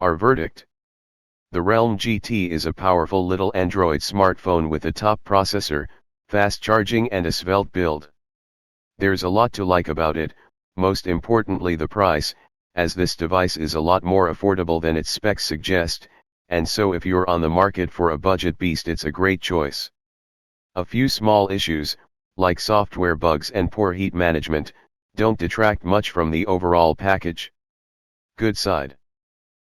Our verdict. The Realm GT is a powerful little Android smartphone with a top processor, fast charging and a svelte build. There's a lot to like about it, most importantly the price, as this device is a lot more affordable than its specs suggest, and so if you're on the market for a budget beast it's a great choice. A few small issues, like software bugs and poor heat management, don't detract much from the overall package. Good side.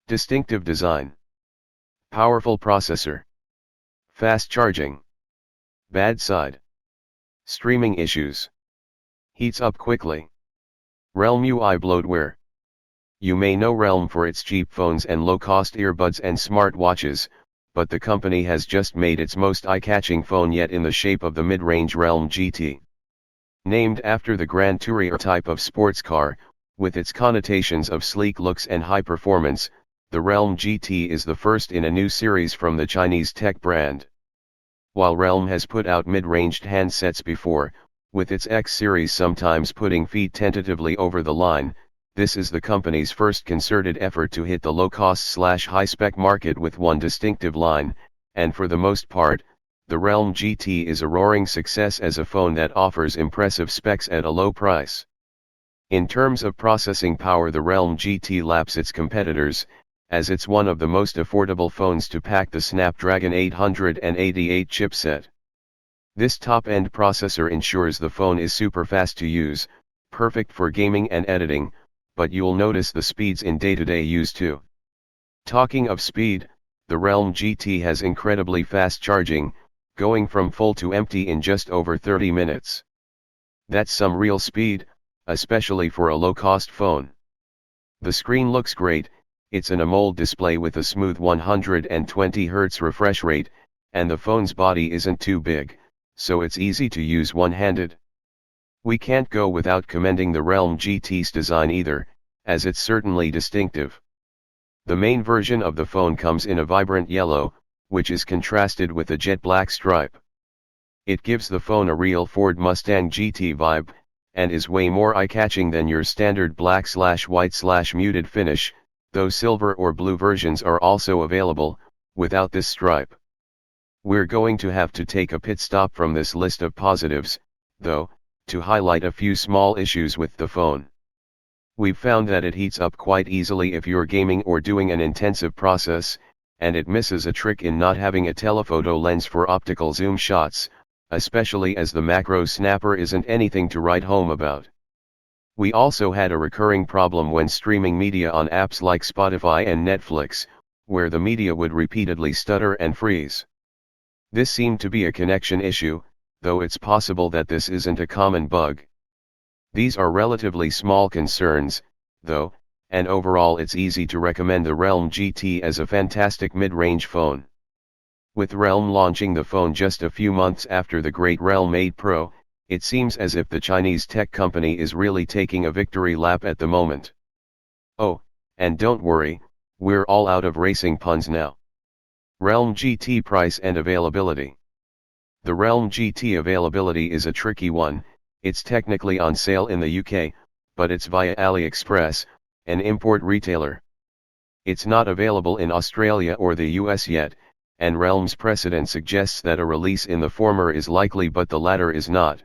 Distinctive design. Powerful processor. Fast charging. Bad side. Streaming issues. Heats up quickly. Realm UI bloatware. You may know Realm for its cheap phones and low-cost earbuds and smartwatches, but the company has just made its most eye-catching phone yet in the shape of the mid-range Realm GT. Named after the Grand Tourer type of sports car, with its connotations of sleek looks and high performance, the Realm GT is the first in a new series from the Chinese tech brand. While Realm has put out mid-ranged handsets before, with its X series sometimes putting feet tentatively over the line, this is the company's first concerted effort to hit the low-cost/high-spec market with one distinctive line, and for the most part, the Realm GT is a roaring success as a phone that offers impressive specs at a low price. In terms of processing power, the Realm GT laps its competitors, as it's one of the most affordable phones to pack the Snapdragon 888 chipset. This top-end processor ensures the phone is super fast to use, perfect for gaming and editing, but you'll notice the speeds in day-to-day use too. Talking of speed, the Realm GT has incredibly fast charging, going from full to empty in just over 30 minutes. That's some real speed, especially for a low-cost phone. The screen looks great, it's an AMOLED display with a smooth 120 Hz refresh rate, and the phone's body isn't too big, so it's easy to use one-handed. We can't go without commending the Realm GT's design either, as it's certainly distinctive. The main version of the phone comes in a vibrant yellow, which is contrasted with a jet black stripe. It gives the phone a real Ford Mustang GT vibe, and is way more eye-catching than your standard black/white/muted finish, though silver or blue versions are also available, without this stripe. We're going to have to take a pit stop from this list of positives, though, to highlight a few small issues with the phone. We've found that it heats up quite easily if you're gaming or doing an intensive process, and it misses a trick in not having a telephoto lens for optical zoom shots, especially as the macro snapper isn't anything to write home about. We also had a recurring problem when streaming media on apps like Spotify and Netflix, where the media would repeatedly stutter and freeze. This seemed to be a connection issue, though it's possible that this isn't a common bug. These are relatively small concerns, though, and overall it's easy to recommend the Realm GT as a fantastic mid-range phone. With Realm launching the phone just a few months after the great Realm 8 Pro, it seems as if the Chinese tech company is really taking a victory lap at the moment. Oh, and don't worry, we're all out of racing puns now. Realm GT price and availability. The Realm GT availability is a tricky one. It's technically on sale in the UK, but it's via AliExpress, an import retailer. It's not available in Australia or the US yet, and Realm's precedent suggests that a release in the former is likely but the latter is not.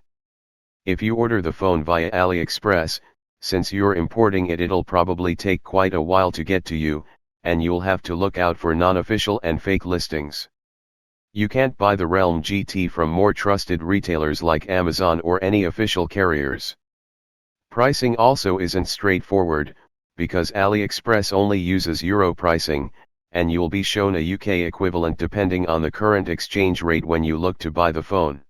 If you order the phone via AliExpress, since you're importing it, it'll probably take quite a while to get to you, and you'll have to look out for non-official and fake listings. You can't buy the Realm GT from more trusted retailers like Amazon or any official carriers. Pricing also isn't straightforward, because AliExpress only uses euro pricing, and you'll be shown a UK equivalent depending on the current exchange rate when you look to buy the phone.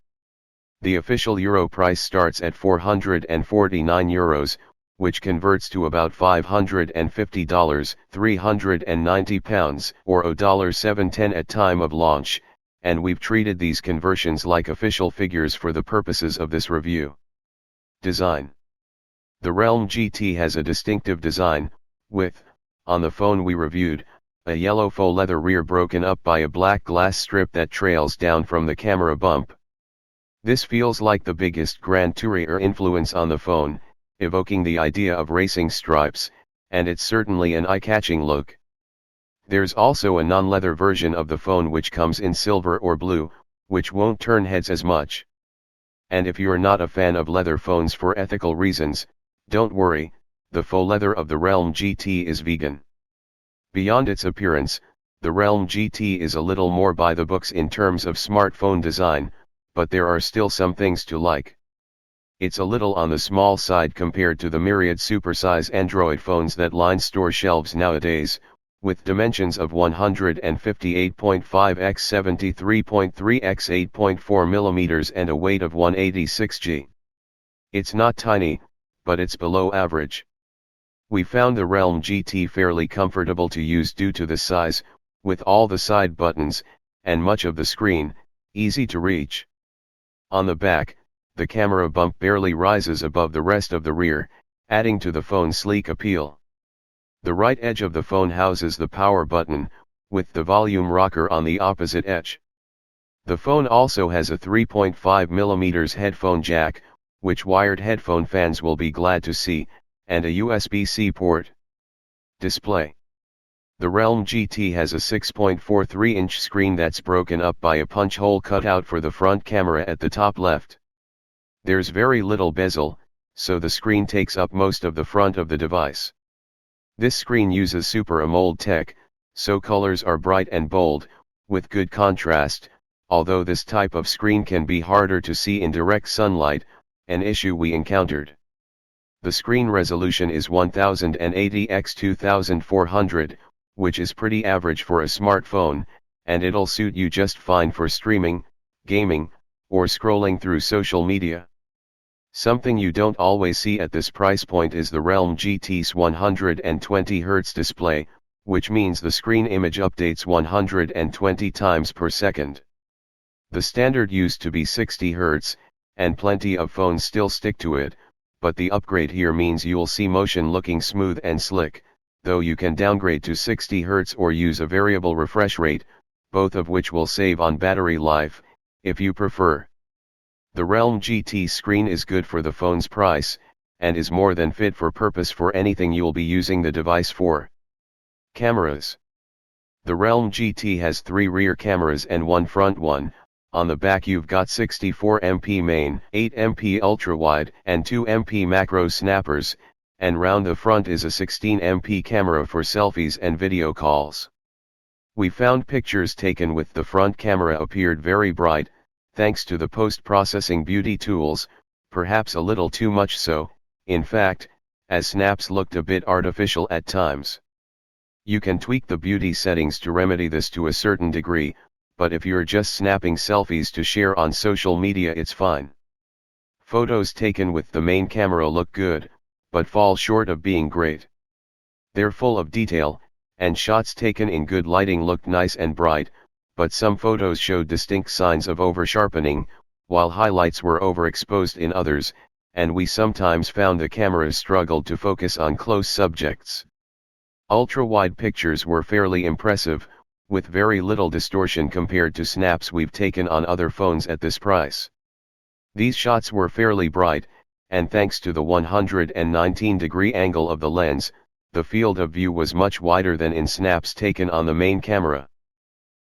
The official euro price starts at €449, which converts to about $550, £390, or $710 at time of launch, and we've treated these conversions like official figures for the purposes of this review. Design. The Realm GT has a distinctive design, with, on the phone we reviewed, a yellow faux leather rear broken up by a black glass strip that trails down from the camera bump. This feels like the biggest Grand Tourer influence on the phone, evoking the idea of racing stripes, and it's certainly an eye-catching look. There's also a non-leather version of the phone which comes in silver or blue, which won't turn heads as much. And if you're not a fan of leather phones for ethical reasons, don't worry, the faux leather of the Realm GT is vegan. Beyond its appearance, the Realm GT is a little more by the books in terms of smartphone design, but there are still some things to like. It's a little on the small side compared to the myriad supersize Android phones that line store shelves nowadays, with dimensions of 158.5 x 73.3 x 8.4 mm and a weight of 186 g. It's not tiny, but it's below average. We found the Realm GT fairly comfortable to use due to the size, with all the side buttons, and much of the screen, easy to reach. On the back, the camera bump barely rises above the rest of the rear, adding to the phone's sleek appeal. The right edge of the phone houses the power button, with the volume rocker on the opposite edge. The phone also has a 3.5 mm headphone jack, which wired headphone fans will be glad to see, and a USB-C port. Display. The Realm GT has a 6.43-inch screen that's broken up by a punch hole cutout for the front camera at the top left. There's very little bezel, so the screen takes up most of the front of the device. This screen uses Super AMOLED tech, so colors are bright and bold, with good contrast, although this type of screen can be harder to see in direct sunlight, an issue we encountered. The screen resolution is 1080 x 2400, which is pretty average for a smartphone, and it'll suit you just fine for streaming, gaming, or scrolling through social media. Something you don't always see at this price point is the Realm GT's 120Hz display, which means the screen image updates 120 times per second. The standard used to be 60 Hz, and plenty of phones still stick to it, but the upgrade here means you'll see motion looking smooth and slick, though you can downgrade to 60 Hz or use a variable refresh rate, both of which will save on battery life, if you prefer. The Realm GT screen is good for the phone's price, and is more than fit for purpose for anything you'll be using the device for. Cameras. The Realm GT has 3 rear cameras and 1 front one. On the back you've got 64MP main, 8MP ultra-wide and 2MP macro snappers, and round the front is a 16MP camera for selfies and video calls. We found pictures taken with the front camera appeared very bright, thanks to the post-processing beauty tools, perhaps a little too much so, in fact, as snaps looked a bit artificial at times. You can tweak the beauty settings to remedy this to a certain degree, but if you're just snapping selfies to share on social media it's fine. Photos taken with the main camera look good, but fall short of being great. They're full of detail, and shots taken in good lighting looked nice and bright, but some photos showed distinct signs of over-sharpening, while highlights were overexposed in others, and we sometimes found the cameras struggled to focus on close subjects. Ultra-wide pictures were fairly impressive, with very little distortion compared to snaps we've taken on other phones at this price. These shots were fairly bright, and thanks to the 119-degree angle of the lens, the field of view was much wider than in snaps taken on the main camera.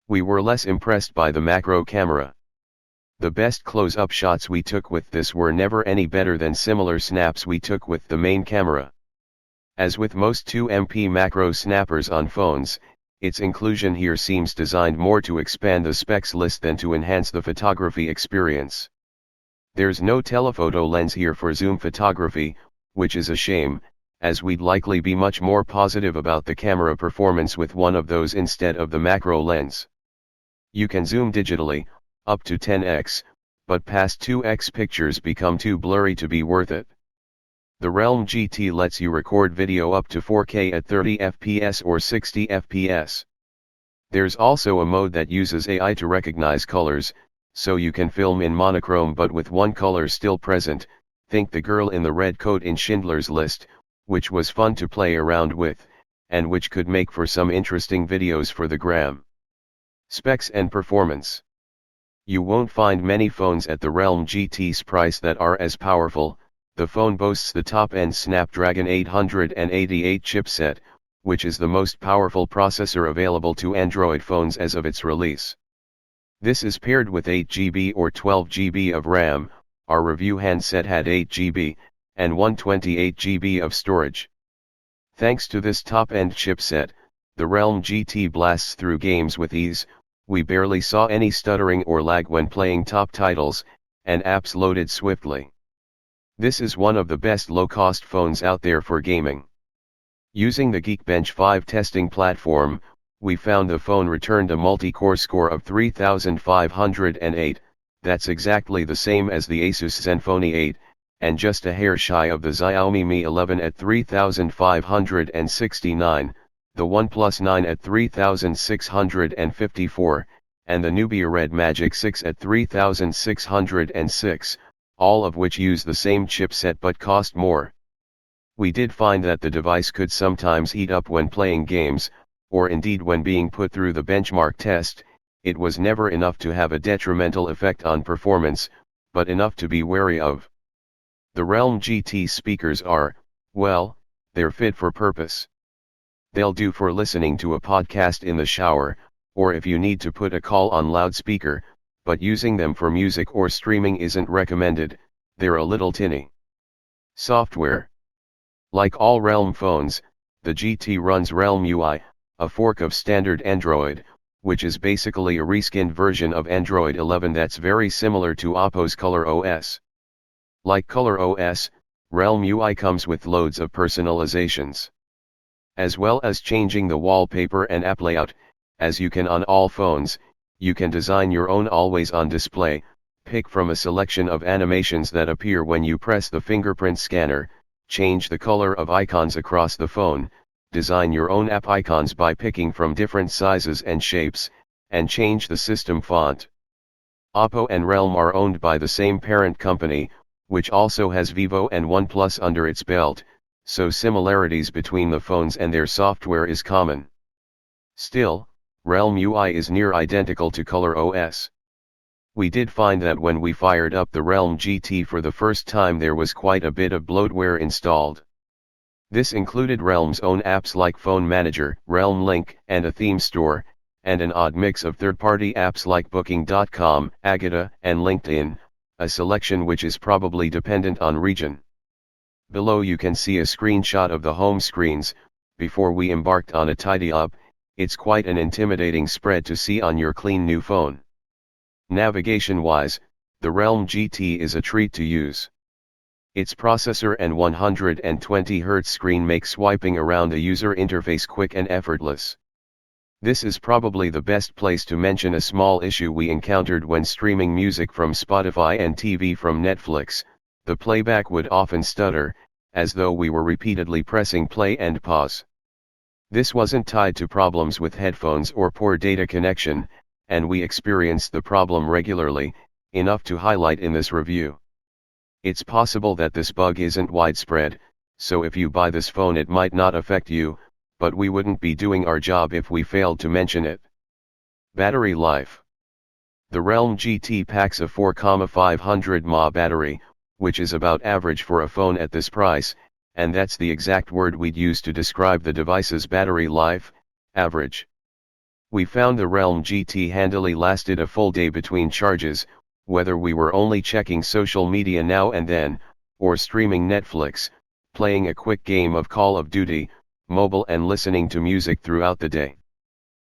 We were less impressed by the macro camera. The best close-up shots we took with this were never any better than similar snaps we took with the main camera. As with most 2MP macro snappers on phones, its inclusion here seems designed more to expand the specs list than to enhance the photography experience. There's no telephoto lens here for zoom photography, which is a shame, as we'd likely be much more positive about the camera performance with one of those instead of the macro lens. You can zoom digitally, up to 10x, but past 2x pictures become too blurry to be worth it. The Realm GT lets you record video up to 4K at 30 fps or 60 fps. There's also a mode that uses AI to recognize colors, so you can film in monochrome but with one color still present, think the girl in the red coat in Schindler's List, which was fun to play around with, and which could make for some interesting videos for the gram. Specs and performance. You won't find many phones at the Realm GT's price that are as powerful. The phone boasts the top-end Snapdragon 888 chipset, which is the most powerful processor available to Android phones as of its release. This is paired with 8GB or 12GB of RAM. Our review handset had 8GB, and 128GB of storage. Thanks to this top-end chipset, the Realm GT blasts through games with ease. We barely saw any stuttering or lag when playing top titles, and apps loaded swiftly. This is one of the best low-cost phones out there for gaming. Using the Geekbench 5 testing platform, we found the phone returned a multi-core score of 3508, that's exactly the same as the Asus Zenfone 8, and just a hair shy of the Xiaomi Mi 11 at 3569, the OnePlus 9 at 3654, and the Nubia Red Magic 6 at 3606, all of which use the same chipset but cost more. We did find that the device could sometimes heat up when playing games, or indeed when being put through the benchmark test. It was never enough to have a detrimental effect on performance, but enough to be wary of. The Realm GT speakers are, well, they're fit for purpose. They'll do for listening to a podcast in the shower, or if you need to put a call on loudspeaker, but using them for music or streaming isn't recommended. They're a little tinny. Software. Like all Realm phones, the GT runs Realm UI, a fork of standard Android, which is basically a reskinned version of Android 11 that's very similar to Oppo's Color OS. Like Color OS, Realm UI comes with loads of personalizations. As well as changing the wallpaper and app layout, as you can on all phones, you can design your own always-on display, pick from a selection of animations that appear when you press the fingerprint scanner, change the color of icons across the phone, design your own app icons by picking from different sizes and shapes, and change the system font. Oppo and Realm are owned by the same parent company, which also has Vivo and OnePlus under its belt, so similarities between the phones and their software is common. Still, Realm UI is near identical to Color OS. We did find that when we fired up the Realm GT for the first time there was quite a bit of bloatware installed. This included Realm's own apps like Phone Manager, Realm Link, and a theme store, and an odd mix of third-party apps like Booking.com, Agata, and LinkedIn, a selection which is probably dependent on region. Below you can see a screenshot of the home screens. Before we embarked on a tidy up, it's quite an intimidating spread to see on your clean new phone. Navigation-wise, the Realm GT is a treat to use. Its processor and 120Hz screen make swiping around the user interface quick and effortless. This is probably the best place to mention a small issue we encountered when streaming music from Spotify and TV from Netflix. The playback would often stutter, as though we were repeatedly pressing play and pause. This wasn't tied to problems with headphones or poor data connection, and we experienced the problem regularly, enough to highlight in this review. It's possible that this bug isn't widespread, so if you buy this phone it might not affect you, but we wouldn't be doing our job if we failed to mention it. Battery life. The Realm GT packs a 4,500 mAh battery, which is about average for a phone at this price, and that's the exact word we'd use to describe the device's battery life, average. We found the Realm GT handily lasted a full day between charges, whether we were only checking social media now and then, or streaming Netflix, playing a quick game of Call of Duty, mobile and listening to music throughout the day.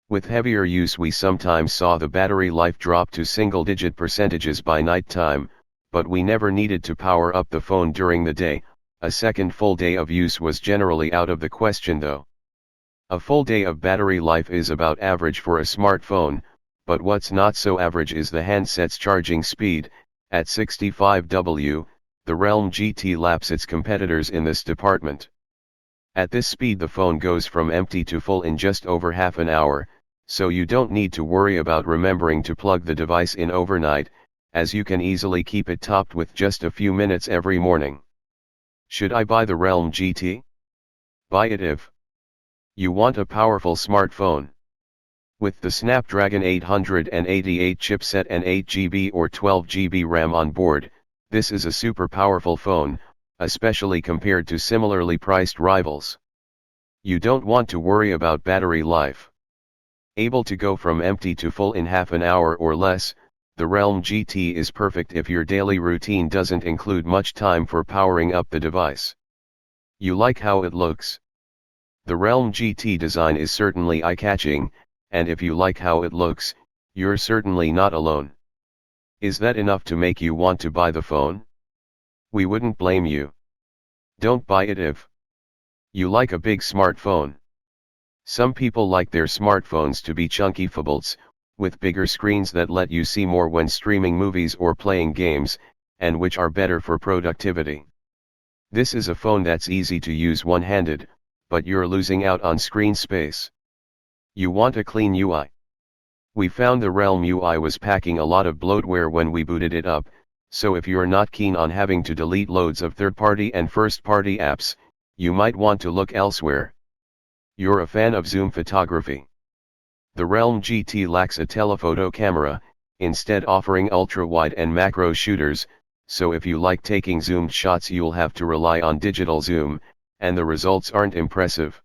With heavier use we sometimes saw the battery life drop to single-digit percentages by nighttime, but we never needed to power up the phone during the day. A second full day of use was generally out of the question though. A full day of battery life is about average for a smartphone, but what's not so average is the handset's charging speed. At 65 W, the Realm GT laps its competitors in this department. At this speed the phone goes from empty to full in just over half an hour, so you don't need to worry about remembering to plug the device in overnight, as you can easily keep it topped with just a few minutes every morning. Should I buy the Realm GT? Buy it if you want a powerful smartphone. With the Snapdragon 888 chipset and 8GB or 12GB RAM on board, this is a super powerful phone, especially compared to similarly priced rivals. You don't want to worry about battery life. Able to go from empty to full in half an hour or less, the Realm GT is perfect if your daily routine doesn't include much time for powering up the device. You like how it looks? The Realm GT design is certainly eye-catching, and if you like how it looks, you're certainly not alone. Is that enough to make you want to buy the phone? We wouldn't blame you. Don't buy it if you like a big smartphone. Some people like their smartphones to be chunky phablets, with bigger screens that let you see more when streaming movies or playing games, and which are better for productivity. This is a phone that's easy to use one-handed, but you're losing out on screen space. You want a clean UI. We found the Realm UI was packing a lot of bloatware when we booted it up, so if you're not keen on having to delete loads of third-party and first-party apps, you might want to look elsewhere. You're a fan of zoom photography. The Realm GT lacks a telephoto camera, instead offering ultra-wide and macro shooters, so if you like taking zoomed shots you'll have to rely on digital zoom, and the results aren't impressive.